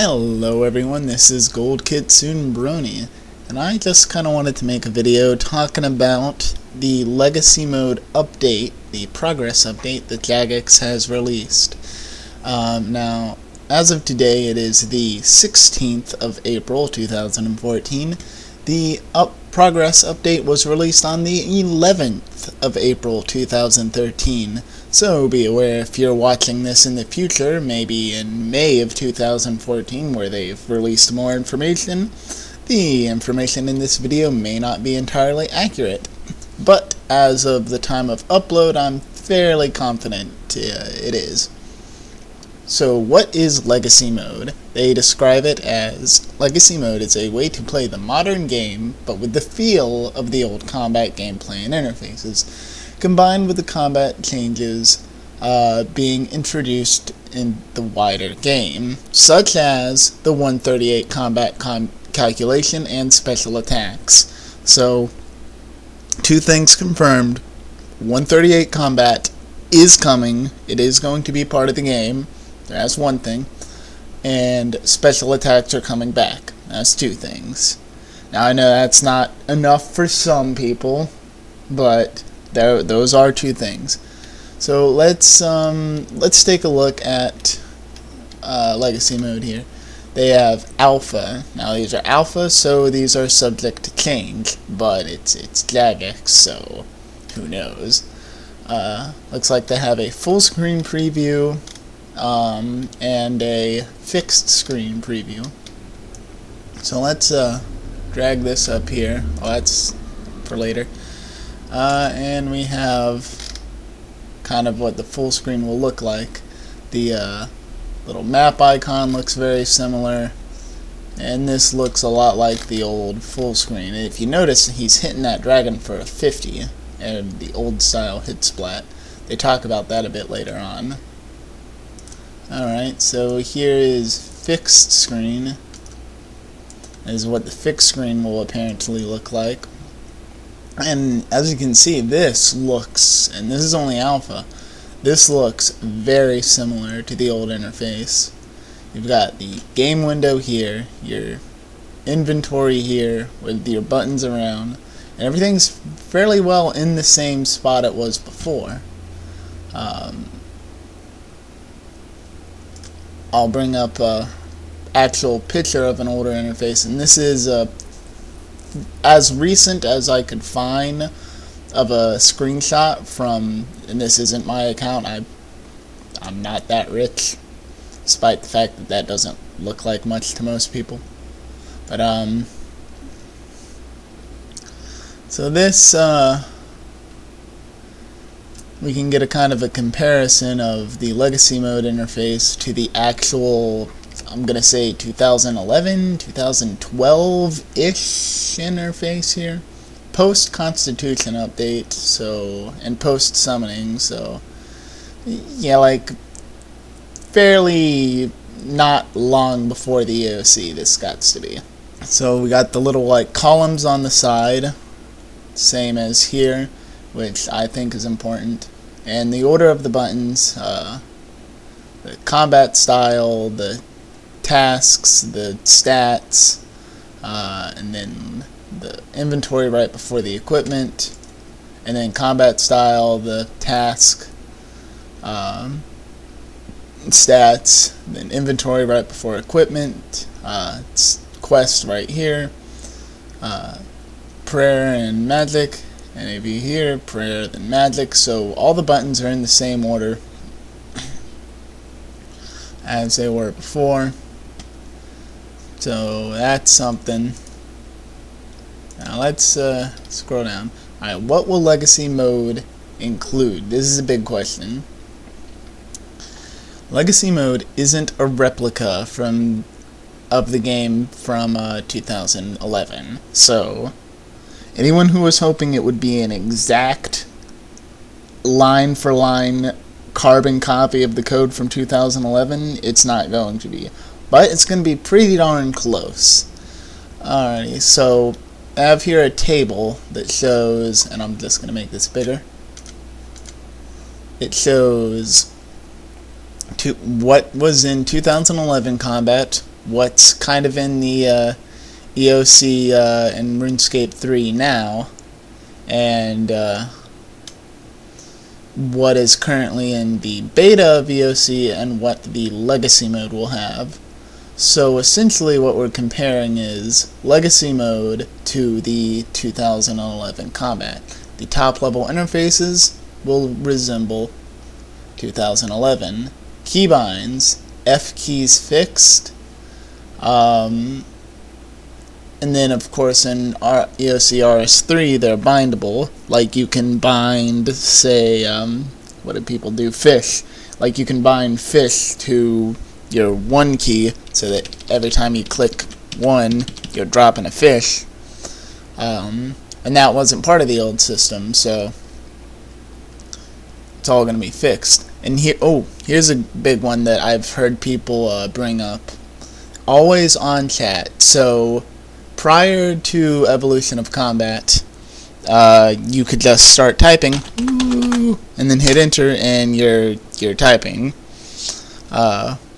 Hello everyone, this is Gold Kitsune Brony, and I just kind of wanted to make a video talking about the Legacy Mode update, the progress update that Jagex has released. Now, as of today, it is the 16th of April 2014. The progress update was released on the 11th of April 2013. So be aware if you're watching this in the future, maybe in May of 2014, where they've released more information, the information in this video may not be entirely accurate. But as of the time of upload, I'm fairly confident it is. So what is Legacy Mode? They describe it as, Legacy Mode is a way to play the modern game, but with the feel of the old combat gameplay and interfaces, combined with the combat changes being introduced in the wider game, such as the 138 combat calculation and special attacks. So, two things confirmed: 138 combat is coming, it is going to be part of the game, that's one thing, and special attacks are coming back, that's two things. Now I know that's not enough for some people, but those are two things. So let's take a look at Legacy Mode here. They have Alpha. Now these are Alpha, so these are subject to change, but it's Jagex, so who knows. Looks like they have a full screen preview and a fixed screen preview. So let's drag this up here. Oh, that's for later. And we have kind of what the full screen will look like. The little map icon looks very similar, and this looks a lot like the old full screen. And if you notice, he's hitting that dragon for a 50, and the old style hit splat. They talk about that a bit later on. Alright, so here is fixed screen. This is what the fixed screen will apparently look like. And as you can see, this looks, and this is only alpha, this looks very similar to the old interface. You've got the game window here, your inventory here with your buttons around, and everything's fairly well in the same spot it was before. I'll bring up an actual picture of an older interface, and this is as recent as I could find of a screenshot from, and this isn't my account, I'm not that rich, despite the fact that doesn't look like much to most people. But so this we can get a kind of a comparison of the Legacy Mode interface to the actual, I'm gonna say 2011, 2012-ish interface here. Post-Constitution update, so, and post-summoning, so, yeah, like, fairly not long before the EOC, this gots to be. So we got the little, like, columns on the side, same as here, which I think is important, and the order of the buttons, the combat style, the tasks, the stats, and then the inventory right before the equipment, and then combat style, the task, stats, then inventory right before equipment, quest right here, prayer and magic, and if you hear prayer then magic, so all the buttons are in the same order as they were before. So that's something. Now let's scroll down. Alright, what will Legacy Mode include? This is a big question. Legacy Mode isn't a replica of the game from 2011. So anyone who was hoping it would be an exact line for line carbon copy of the code from 2011, it's not going to be. But it's going to be pretty darn close. Alrighty, so I have here a table that shows, and I'm just going to make this bigger. It shows what was in 2011 combat, what's kind of in the EOC and RuneScape 3 now, and what is currently in the beta of EOC and what the legacy mode will have. So essentially what we're comparing is legacy mode to the 2011 combat. The top level interfaces will resemble 2011. Keybinds, F keys fixed, and then of course in EOC RS3 they're bindable. Like you can bind, say, what do people do? Fish. Like you can bind fish to your 1 key so that every time you click 1 you're dropping a fish. And that wasn't part of the old system, so it's all going to be fixed. And here, here's a big one that I've heard people bring up. Always on chat. So prior to Evolution of Combat, you could just start typing and then hit enter and you're typing.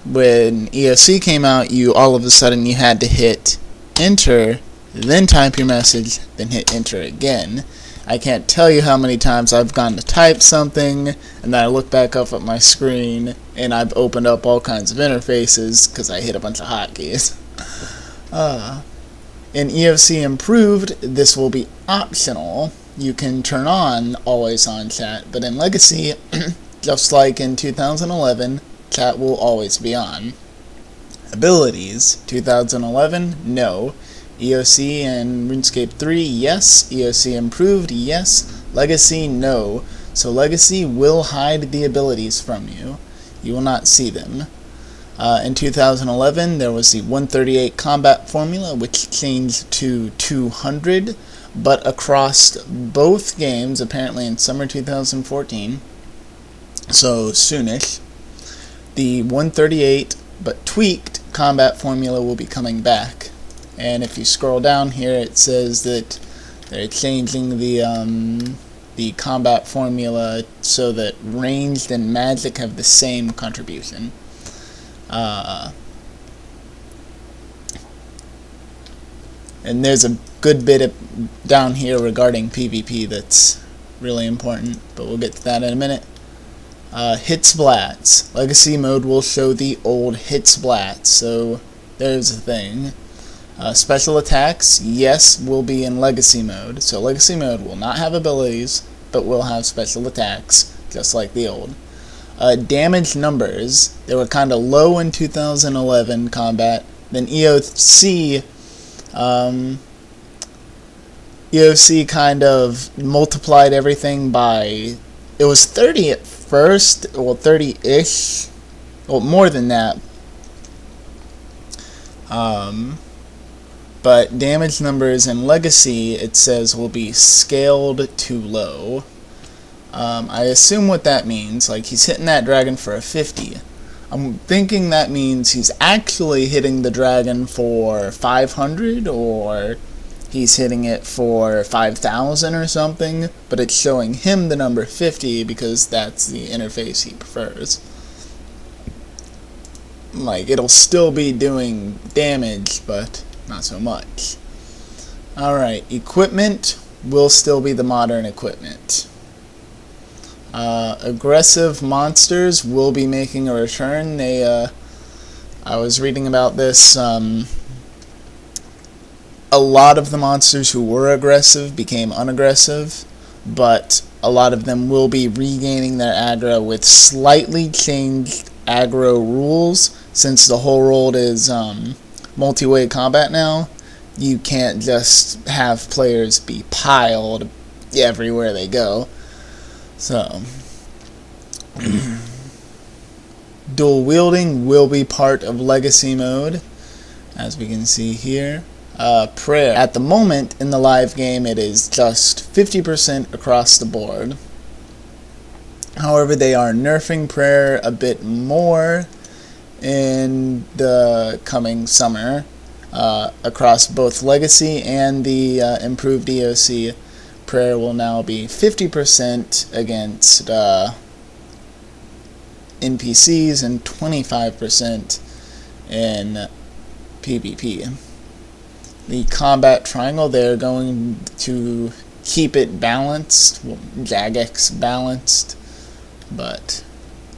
When EOC came out, all of a sudden you had to hit enter, then type your message, then hit enter again. I can't tell you how many times I've gone to type something and then I look back up at my screen and I've opened up all kinds of interfaces because I hit a bunch of hotkeys. In EOC Improved, this will be optional. You can turn on always on chat, but in Legacy, just like in 2011, chat will always be on. Abilities, 2011, no. EOC and RuneScape 3, yes. EOC Improved, yes. Legacy, no. So Legacy will hide the abilities from you. You will not see them. In 2011, there was the 138 combat formula, which changed to 200, but across both games, apparently in summer 2014, so soonish, the 138 but tweaked combat formula will be coming back. And if you scroll down here, it says that they're changing the combat formula so that ranged and magic have the same contribution. And there's a good bit down here regarding PvP that's really important, but we'll get to that in a minute. Hit splats. Legacy mode will show the old hit splats, so there's a thing. Special attacks, yes, will be in Legacy mode. So Legacy mode will not have abilities, but will have special attacks, just like the old. Damage numbers, they were kind of low in 2011 combat. Then EOC kind of multiplied everything by, it was 30 at first, well 30-ish, well more than that. But damage numbers in Legacy, it says, will be scaled to low. I assume what that means, like he's hitting that dragon for a 50. I'm thinking that means he's actually hitting the dragon for 500, or he's hitting it for 5,000 or something, but it's showing him the number 50 because that's the interface he prefers. Like, it'll still be doing damage, but not so much. Alright, equipment will still be the modern equipment. Aggressive monsters will be making a return. I was reading about this. A lot of the monsters who were aggressive became unaggressive, but a lot of them will be regaining their aggro with slightly changed aggro rules. Since the whole world is multi-way combat now, you can't just have players be piled everywhere they go. So, dual wielding will be part of Legacy mode, as we can see here. Prayer. At the moment in the live game, it is just 50% across the board. However, they are nerfing prayer a bit more in the coming summer across both Legacy and the improved EOC. Prayer will now be 50% against NPCs and 25% in PvP. The combat triangle, they're going to keep it balanced, well, Jagex balanced, but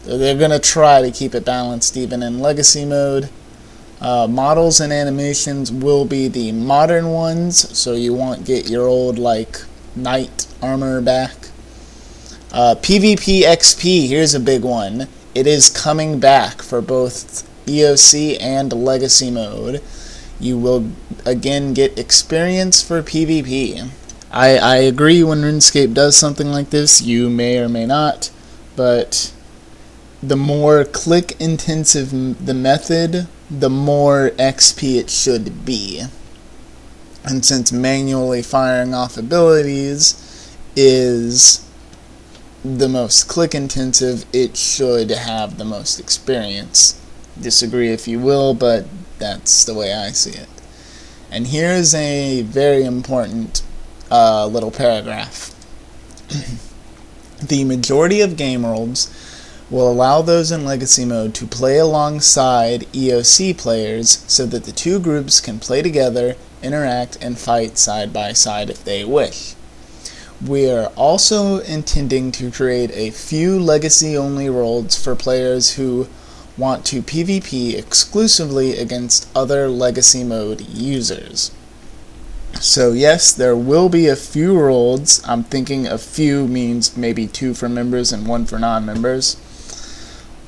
they're going to try to keep it balanced even in Legacy mode. Models and animations will be the modern ones, so you won't get your old, like, knight armor back. PvP XP, here's a big one. It is coming back for both EOC and Legacy mode. You will again get experience for PvP. I agree when RuneScape does something like this, you may or may not, but the more click intensive the method, the more XP it should be. And since manually firing off abilities is the most click intensive, it should have the most experience. Disagree if you will, but that's the way I see it. And here's a very important little paragraph. The majority of game worlds will allow those in Legacy mode to play alongside EOC players so that the two groups can play together, interact, and fight side by side if they wish. We are also intending to create a few Legacy-only worlds for players who want to PvP exclusively against other Legacy mode users. So yes, there will be a few worlds. I'm thinking a few means maybe 2 for members and 1 for non-members.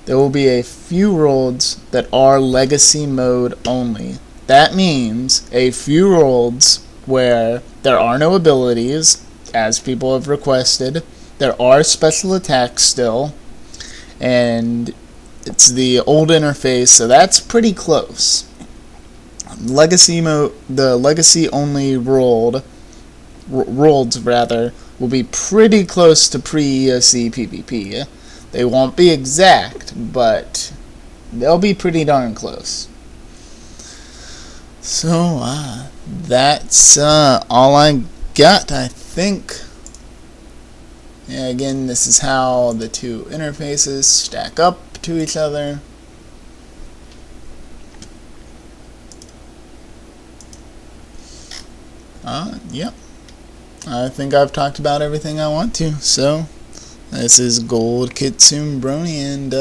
There will be a few worlds that are Legacy mode only. That means a few worlds where there are no abilities, as people have requested. There are special attacks still, and it's the old interface, so that's pretty close. Legacy mode, the Legacy only worlds will be pretty close to pre-EOC PvP. They won't be exact, but they'll be pretty darn close. So that's all I got, I think. Yeah, again, this is how the two interfaces stack up to each other. Yep. I think I've talked about everything I want to. So, this is Gold Kitsune Brony, and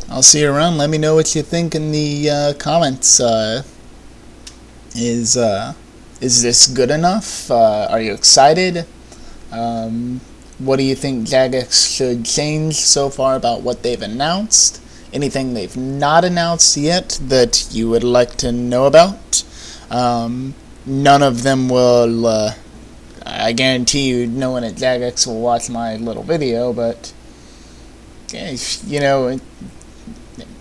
I'll see you around. Let me know what you think in the comments. Is this good enough? Are you excited? What do you think Jagex should change so far about what they've announced? Anything they've not announced yet that you would like to know about? None of them will, I guarantee you no one at Jagex will watch my little video, but, you know,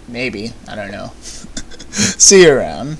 maybe, I don't know. See you around.